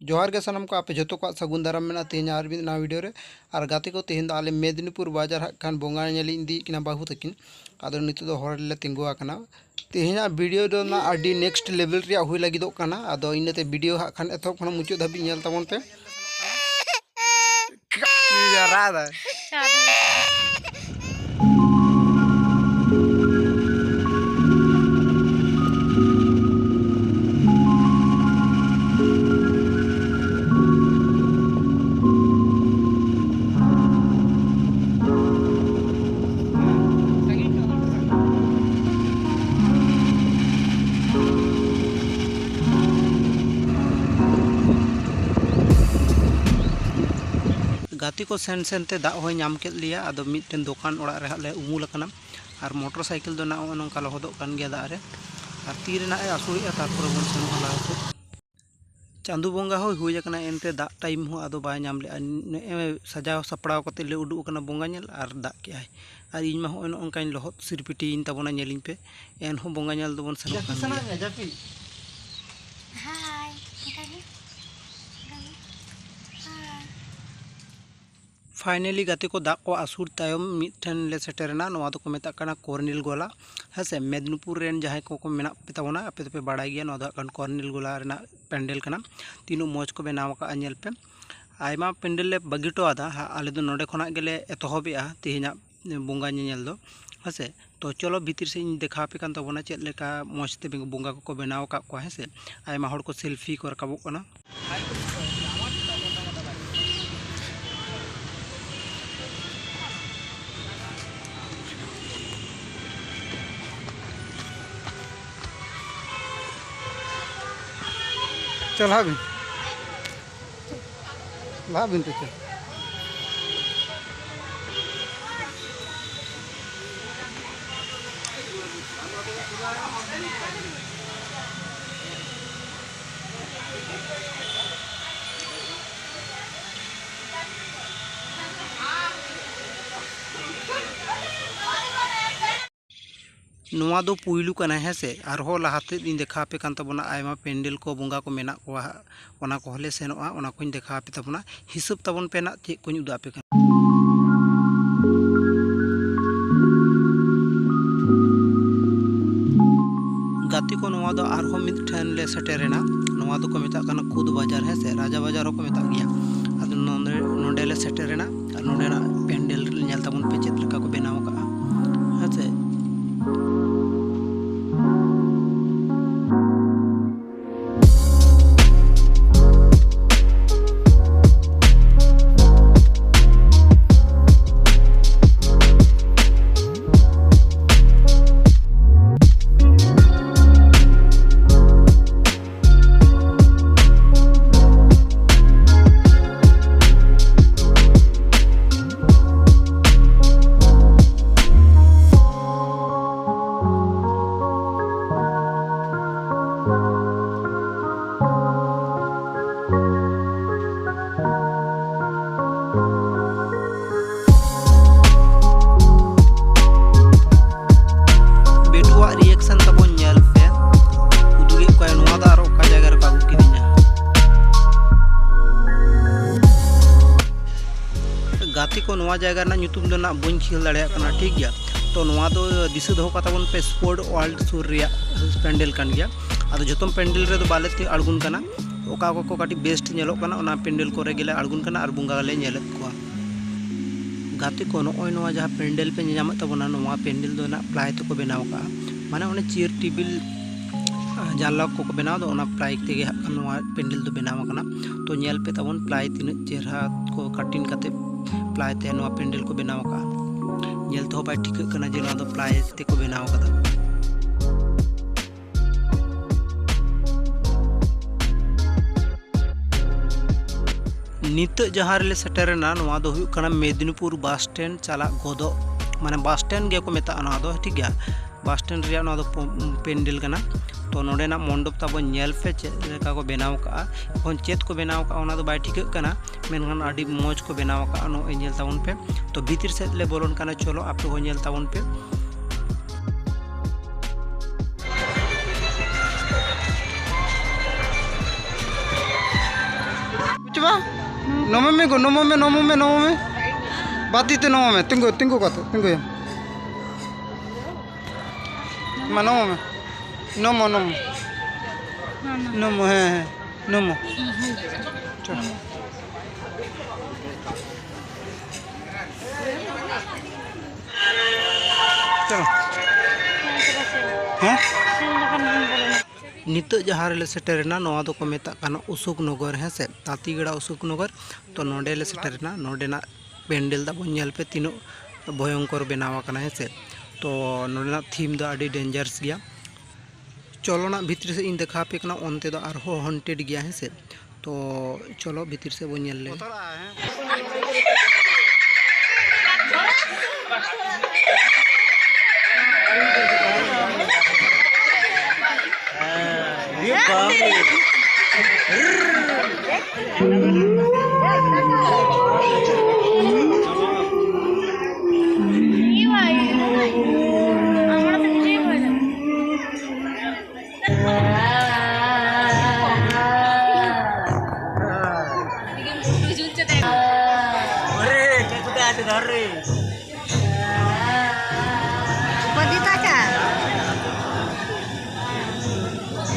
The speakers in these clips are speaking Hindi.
जोहार के सनम को आपे जो को सगुन दाराम में तेज और भी नवा वीडियो रे और गाते को तेहन आले मेदिनीपुर बाजार खान बोंगा दी बाहू तकिन आदो नित दो हर ले तिंगुआ कना तेहना वीडियो दो ना आडी नेक्स्ट लेवल रे हुई लगिदो कना आदो इनते वीडियो हा खान एथो खन मुचो धाबी नेल तबन पे रादा गाती को सेन सेनते दा होय नाम के लिया आदो मिटन दुकान ओड़ा रे हाले उमुल कना और मोटरसाइकिल दो ना नोंका लहदो कान गया दा रे और ती रेना ए आसुरिया तारपर बन सेन हला से चांदू बोंगा होय हुय कना एनते दा टाइम हो आदो बाय नाम ले सजाव सपड़ाव कते ले उडू कना बोंगा नेल और दा के आय और इन मा होय नोंकाइन लहद सिरपिटी इन तबोना नेलिन पे एन हो बोंगा नेल दो बन सेन कान जापी हाय फाइनली गाते को दाग को आसुर तायम मिठन ले सेटरना नवा तो को मेता कना कॉर्नेल गोला हेसे मेदिनीपुर रेन जहां को मेना पेतावना आपे तो पे बाड़ाई गया नवा दो कॉर्नेल गोला रेना पेंडल कना तीनो मौज को बनाव का नेल पे आयमा पेंडल ले बगिटो आदा आले दो नोडे खना गेले एतहबिया तिहिना बोंगा नेल दो हेसे तो चलो भीतर से देखा पे कान तबना चेद लेका मौज ते बोंगा को बनाव का को हेसे आयमा हड़ को सेल्फी को रकाबो कना चल हाँ बिन तो चल नवा दो पुइलू कना हेसे आरहो लाहाते दिन देखा पे कान तबना आयमा पेंडल को बोंगा को मेना को ओना को हले सेनोआ ओना कोइन देखा पे तबना हिसाब तबन पेना चे कोइन उदा पे गाती को नवा दो आरहो मिद ठन ले सेटेरेना नवा दो को मेता कना खुद बाजार हेसे राजा बाजार को मेता गया आदो नोंडे ले सेटेरेना नोंडेना पेंडल नेल तबन पे चेत लका को बनाव का हेसे गाती को नवा जगह ना ᱧᱩᱛᱩᱢ ᱫᱚ ᱱᱟᱜ ᱵᱟᱹᱧ ᱠᱷᱮᱞ ᱫᱟᱲᱮᱭᱟᱜ ᱠᱟᱱᱟ ᱴᱷᱤक ᱜᱮᱭᱟ तो नवा दो दिशा दो कताबन पे स्पोर्ट वर्ल्ड सुर रिया पेंडल कान गया आदो जतम पेंडल रे दो बाले ते अड़गुन कना ओका को काटी बेस्ट नेलो कना ओना पेंडल को रे गेले अड़गुन कना और बुंगा ले नेलत को गाती को नोय नवा जहां पेंडल पे ᱧᱟᱢ तबना नवा पेंडल दो ना प्लाई तो को बनाव का माने ओने चेयर टेबल जाला को बनाव दो ओना प्लाई तेगे नवा पेंडल दो बनाव कना तो नेल पे तबन प्लाई तीन चेहरा को कटिन काते प्लाई ते नवा पेंडल को बनाव का नेल तो बाय ठीक कना जे नवा दो प्लाई ते को बनाव कदा नित जहां रे सेटरना नवा दो हुयु कना मेदिनीपुर बस स्टैंड चला गोदो माने बस स्टैंड गे को मेता नवा दो ठीक गया बस स्टैंड रिया नवा दो पेंडल कना तो नोडेना मंडप ताबो नेल पे चेका को बनाव का एखन चेत को बनाव का ओना दो बाय ठीक कना मेनखान आडी मौज को बनाव का नो नेल ताबन पे तो भीतर से ले बोलन कना चलो आप हो नेल ताबन पे coba nomo me bati te nomo me tunggu kata tunggu ya mana nomo he nomo coba नितो जहाँ रे सेटरना नवा दो को मेता काना अशोक नगर है से तातीगड़ा अशोक नगर तो नोडे ले सेटरना नोडेना पेंडल दा बन पे तीनों भयंकर बनावा काना है से तो नोडेना थीम दा आडी डेंजरस गया चलो ना भीतर से इन देखा पे कना ओनते दो आर हॉन्टेड गया है से तो चलो भीतर से बन ले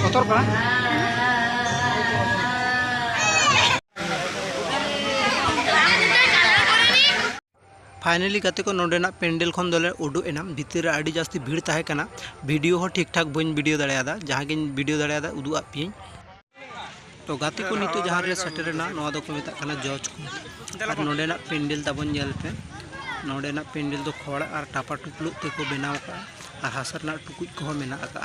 kotor pa फाइनली गाते को नोडेना पेंडल खन दले उडू एना भीतर आड़ी जास्ती भीड़ ताहे कना वीडियो हो ठीक ठाक बन वीडियो दाड़ा जहाँ गिन वीडियो दाड़ा उदू आपी तो गाते को नितो जहाँ रे सेटरना नवा दो को मेता कना जज को और नोडेना पेंडल ताबन जेल पे नोडेना पेंडल दो खड़ा और टापा टुकलुक ते को बनाव का और हासरना टुकुज को मेना का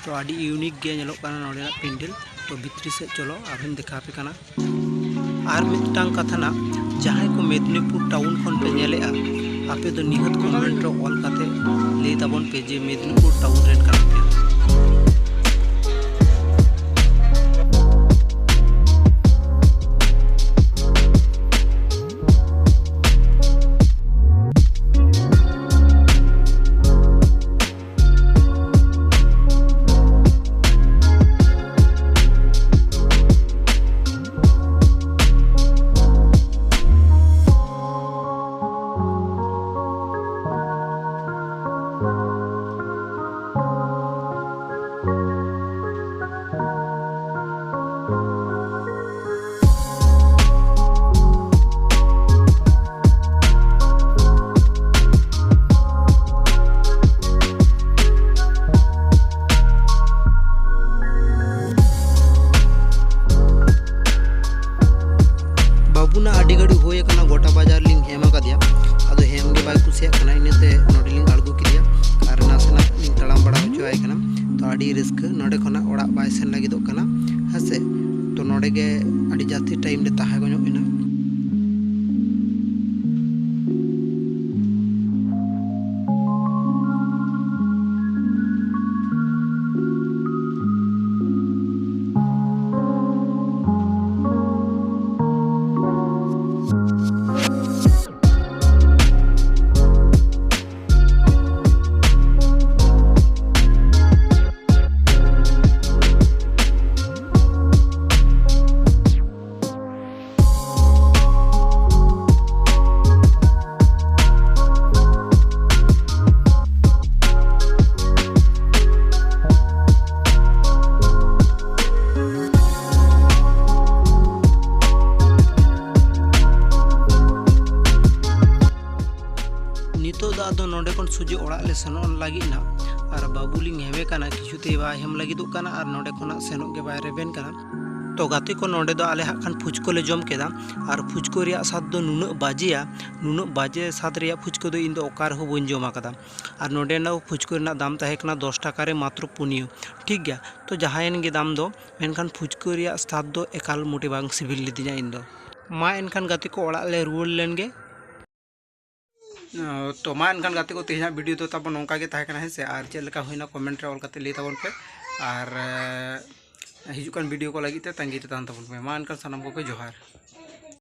तो आड़ी यूनिक गे नेलो काना नोडेना पेंडल तो भीतरी से चलो आबिन देखा पे कना और मिटांग कथा ना जहाँ को मेदिनीपुर टाउन खन पे नेले आपे तो निहत कमेंट रे ऑल काते ले ताबन पे जे मेदिनीपुर टाउन रेन काना पे गोटा बाजार लिंग हेमा का दिया अदो हेम के बाय कुसिया कना इनते नोडी लिंग आड़गो किदिया और नासना लिंग तड़ाम बड़ा होचो आय कना तो आडी रिस्क नोडे खना ओड़ा बाय सेन लागी दो कना हसे तो नोडे गे आडी जास्ती टाइम रे ताहा गनो इना नोडे सूजे ओड़ा ले सेनोन लगी ना और बाबूली हेवे काना किछुते बा हेम लगिदो काना और नोडे खना सेनो के बाय रेबेन काना तो गाते को नोडे दो आले हाखान फुचको ले जम केदा और फुचको रिया साथ दो नुनो बाजे साथ रिया फुचको दो इन दो ओकार हो बन जमा कदा और नोडे ना फुचको रिना दाम ताहे कना 10 टाका रे मात्र पुनियो ठीक गया तो जहायन गे दाम दो मेनखान फुचको रिया साथ दो एकाल मोटे बांग सिविल लिदिया इन दो मा एनखान गाते को ओड़ा ले रुवल लेनगे तो मा एनखान गाते को तेज वीडियो तो तब नौका के ताहे कना है से और चेक लेका होइना कमेंट रे ऑल काते ले ताबन पे और हिजुकान वीडियो को लगी ते तंगी ते तान ताबन पे मा एनखान सनम को जोहार।